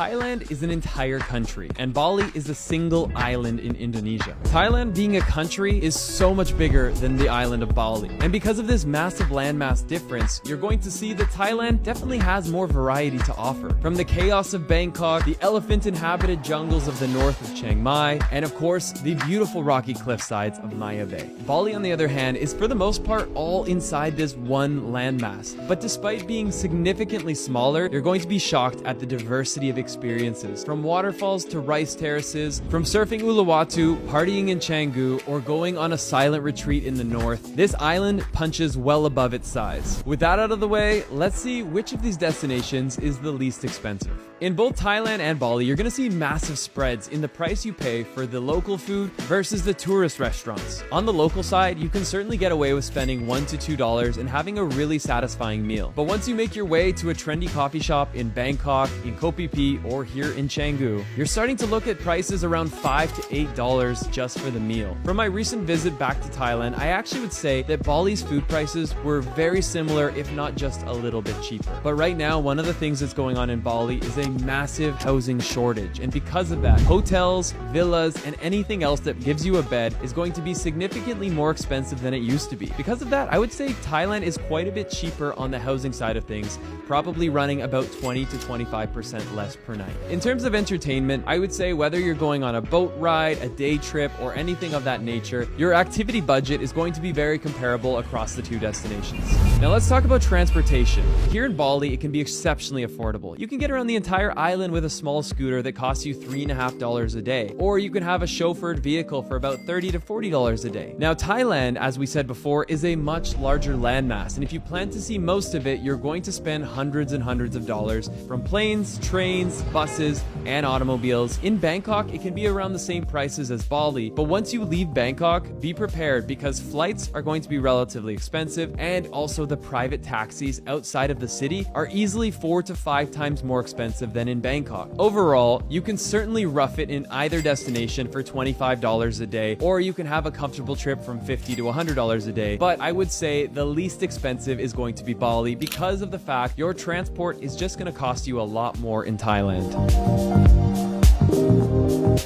Thailand is an entire country, and Bali is a single island in Indonesia. Thailand, being a country, is so much bigger than the island of Bali. And because of this massive landmass difference, you're going to see that Thailand definitely has more variety to offer. From the chaos of Bangkok, the elephant-inhabited jungles of the north of Chiang Mai, and of course, the beautiful rocky cliffsides of Maya Bay. Bali, on the other hand, is for the most part all inside this one landmass. But despite being significantly smaller, you're going to be shocked at the diversity of experiences. From waterfalls to rice terraces, from surfing Uluwatu, partying in Canggu, or going on a silent retreat in the north, this island punches well above its size. With that out of the way, let's see which of these destinations is the least expensive. In both Thailand and Bali, you're gonna see massive spreads in the price you pay for the local food versus the tourist restaurants. On the local side, you can certainly get away with spending $1 to $2 and having a really satisfying meal. But once you make your way to a trendy coffee shop in Bangkok, in Koh Phi Phi, or here in Canggu, you're starting to look at prices around $5 to $8 just for the meal. From my recent visit back to Thailand, I actually would say that Bali's food prices were very similar, if not just a little bit cheaper. But right now, one of the things that's going on in Bali is a massive housing shortage, and because of that, hotels, villas, and anything else that gives you a bed is going to be significantly more expensive than it used to be. Because of that, I would say Thailand is quite a bit cheaper on the housing side of things, probably running about 20 to 25% less per night. In terms of entertainment, I would say whether you're going on a boat ride, a day trip, or anything of that nature, your activity budget is going to be very comparable across the two destinations. Now let's talk about transportation. Here in Bali, it can be exceptionally affordable. You can get around the entire island with a small scooter that costs you $3.50 a day, or you can have a chauffeured vehicle for about $30 to $40 a day. Now Thailand, as we said before, is a much larger landmass, and if you plan to see most of it, you're going to spend hundreds and hundreds of dollars from planes, trains, buses, and automobiles. In Bangkok, it can be around the same prices as Bali, but once you leave Bangkok, be prepared because flights are going to be relatively expensive, and also the private taxis outside of the city are easily 4 to 5 times more expensive than in Bangkok. Overall, you can certainly rough it in either destination for $25 a day, or you can have a comfortable trip from $50 to $100 a day, but I would say the least expensive is going to be Bali because of the fact your transport is just going to cost you a lot more in Thailand.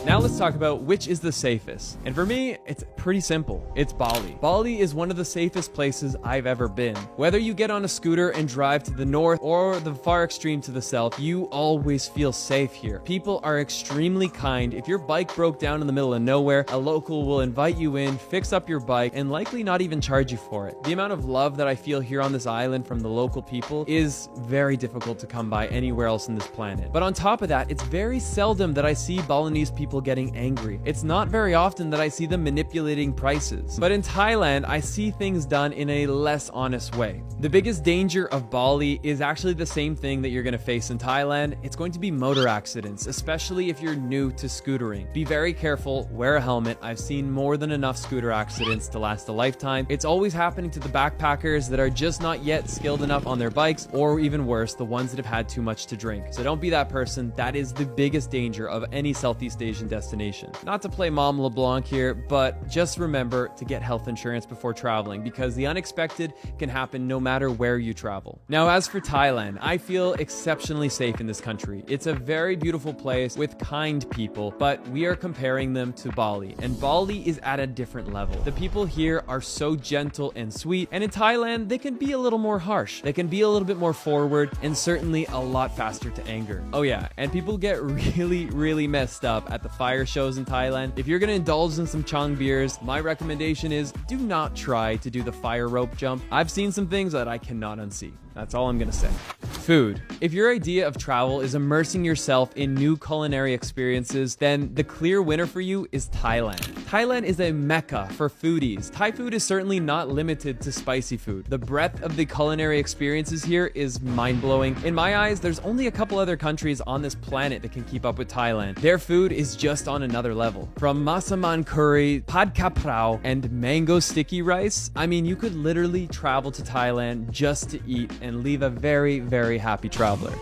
Now let's talk about which is the safest. And for me, it's pretty simple. It's Bali. Bali is one of the safest places I've ever been. Whether you get on a scooter and drive to the north or the far extreme to the south, you always feel safe here. People are extremely kind. If your bike broke down in the middle of nowhere, a local will invite you in, fix up your bike, and likely not even charge you for it. The amount of love that I feel here on this island from the local people is very difficult to come by anywhere else on this planet. But on top of that, it's very seldom that I see Balinese people getting angry. It's not very often that I see them manipulating prices. But in Thailand, I see things done in a less honest way. The biggest danger of Bali is actually the same thing that you're going to face in Thailand. It's going to be motor accidents, especially if you're new to scootering. Be very careful, wear a helmet. I've seen more than enough scooter accidents to last a lifetime. It's always happening to the backpackers that are just not yet skilled enough on their bikes, or even worse, the ones that have had too much to drink. So don't be that person. That is the biggest danger of any Southeast Asian destination. Not to play Mom LeBlanc here, but just remember to get health insurance before traveling because the unexpected can happen no matter where you travel. Now, as for Thailand, I feel exceptionally safe in this country. It's a very beautiful place with kind people, but we are comparing them to Bali, and Bali is at a different level. The people here are so gentle and sweet, and in Thailand, they can be a little more harsh. They can be a little bit more forward, and certainly a lot faster to anger. Oh yeah, and people get really messed up at the fire shows in Thailand. If you're gonna indulge in some Chang beers, my recommendation is do not try to do the fire rope jump. I've seen some things that I cannot unsee. That's all I'm gonna say. Food. If your idea of travel is immersing yourself in new culinary experiences, then the clear winner for you is Thailand. Thailand is a mecca for foodies. Thai food is certainly not limited to spicy food. The breadth of the culinary experiences here is mind-blowing. In my eyes, there's only a couple other countries on this planet that can keep up with Thailand. Their food is just on another level. From masaman curry, pad kaprao, and mango sticky rice, I mean, you could literally travel to Thailand just to eat and leave a very happy traveler.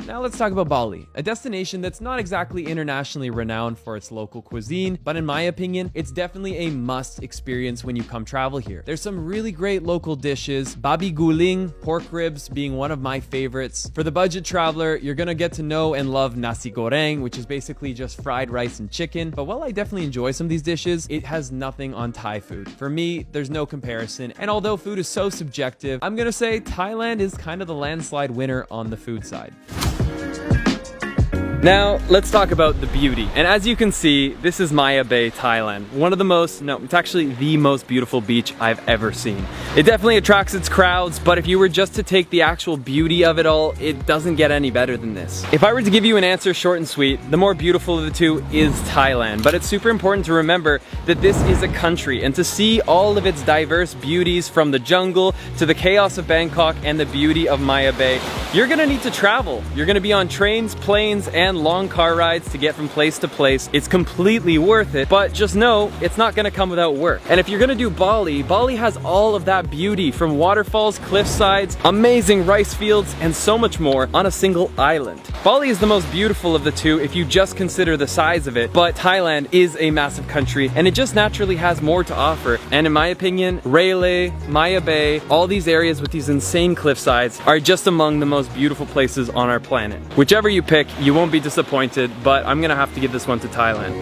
Now let's talk about Bali, a destination that's not exactly internationally renowned for its local cuisine, but in my opinion, it's definitely a must experience when you come travel here. There's some really great local dishes, babi guling, pork ribs being one of my favorites. For the budget traveler, you're gonna get to know and love nasi goreng, which is basically just fried rice and chicken. But while I definitely enjoy some of these dishes, it has nothing on Thai food. For me, there's no comparison. And although food is so subjective, I'm gonna say Thailand is kind of the landslide winner on the food side. Now, let's talk about the beauty. And as you can see, this is Maya Bay, Thailand. One of the most, no, it's actually the most beautiful beach I've ever seen. It definitely attracts its crowds, but if you were just to take the actual beauty of it all, it doesn't get any better than this. If I were to give you an answer short and sweet, the more beautiful of the two is Thailand. But it's super important to remember that this is a country, and to see all of its diverse beauties, from the jungle to the chaos of Bangkok and the beauty of Maya Bay, you're gonna need to travel. You're gonna be on trains, planes, and long car rides to get from place to place. It's completely worth it, but just know it's not gonna come without work. And if you're gonna do Bali, Bali has all of that beauty, from waterfalls, cliff sides, amazing rice fields, and so much more on a single island. Bali is the most beautiful of the two if you just consider the size of it, but Thailand is a massive country and it just naturally has more to offer. And in my opinion, Railay, Maya Bay, all these areas with these insane cliff sides are just among the most beautiful places on our planet. Whichever you pick, you won't be disappointed, but I'm gonna have to give this one to Thailand.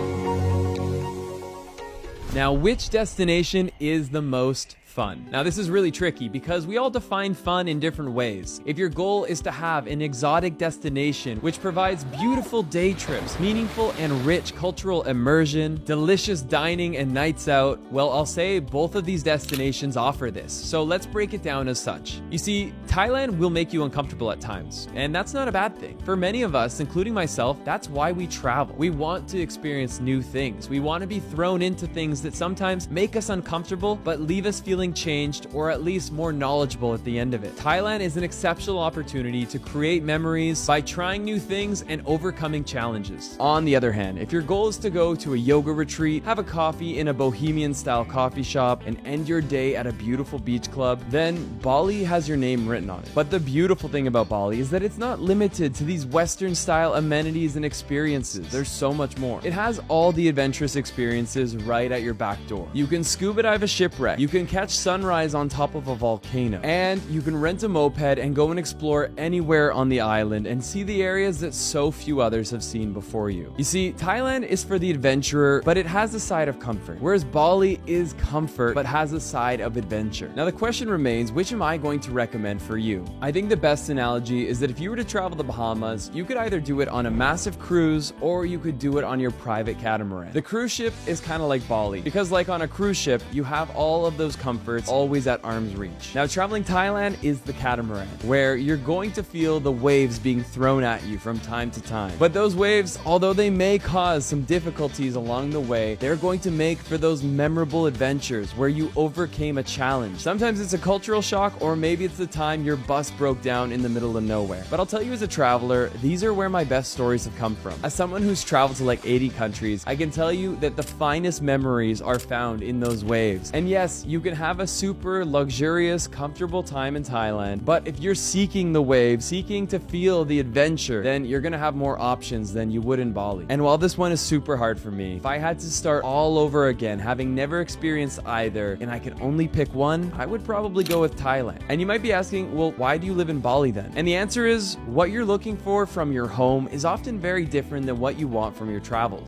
Now, which destination is the most fun? Now, this is really tricky because we all define fun in different ways. If your goal is to have an exotic destination which provides beautiful day trips, meaningful and rich cultural immersion, delicious dining and nights out, well, I'll say both of these destinations offer this. So let's break it down as such. You see, Thailand will make you uncomfortable at times, and that's not a bad thing. For many of us, including myself, that's why we travel. We want to experience new things. We want to be thrown into things that sometimes make us uncomfortable, but leave us feeling changed, or at least more knowledgeable at the end of it. Thailand is an exceptional opportunity to create memories by trying new things and overcoming challenges. On the other hand, if your goal is to go to a yoga retreat, have a coffee in a bohemian style coffee shop, and end your day at a beautiful beach club, then Bali has your name written on it. But the beautiful thing about Bali is that it's not limited to these Western style amenities and experiences. There's so much more. It has all the adventurous experiences right at your back door. You can scuba dive a shipwreck, you can catch sunrise on top of a volcano, and you can rent a moped and go and explore anywhere on the island and see the areas that so few others have seen before you. You see, Thailand is for the adventurer, but it has a side of comfort, whereas Bali is comfort but has a side of adventure. Now the question remains, which am I going to recommend for you? I think the best analogy is that if you were to travel the Bahamas, you could either do it on a massive cruise or you could do it on your private catamaran. The cruise ship is kind of like Bali, because like on a cruise ship, you have all of those comforts always at arm's reach. Now traveling Thailand is the catamaran, where you're going to feel the waves being thrown at you from time to time. But those waves, although they may cause some difficulties along the way, they're going to make for those memorable adventures where you overcame a challenge. Sometimes it's a cultural shock, or maybe it's the time your bus broke down in the middle of nowhere. But I'll tell you, as a traveler, these are where my best stories have come from. As someone who's traveled to like 80 countries, I can tell you that the finest memories are found in those waves. And yes, you can have a super luxurious, comfortable time in Thailand, but if you're seeking the wave, seeking to feel the adventure, then you're gonna have more options than you would in Bali. And while this one is super hard for me, if I had to start all over again, having never experienced either, and I could only pick one, I would probably go with Thailand. And you might be asking, well, why do you live in Bali then? And the answer is, what you're looking for from your home is often very different than what you want from your travels.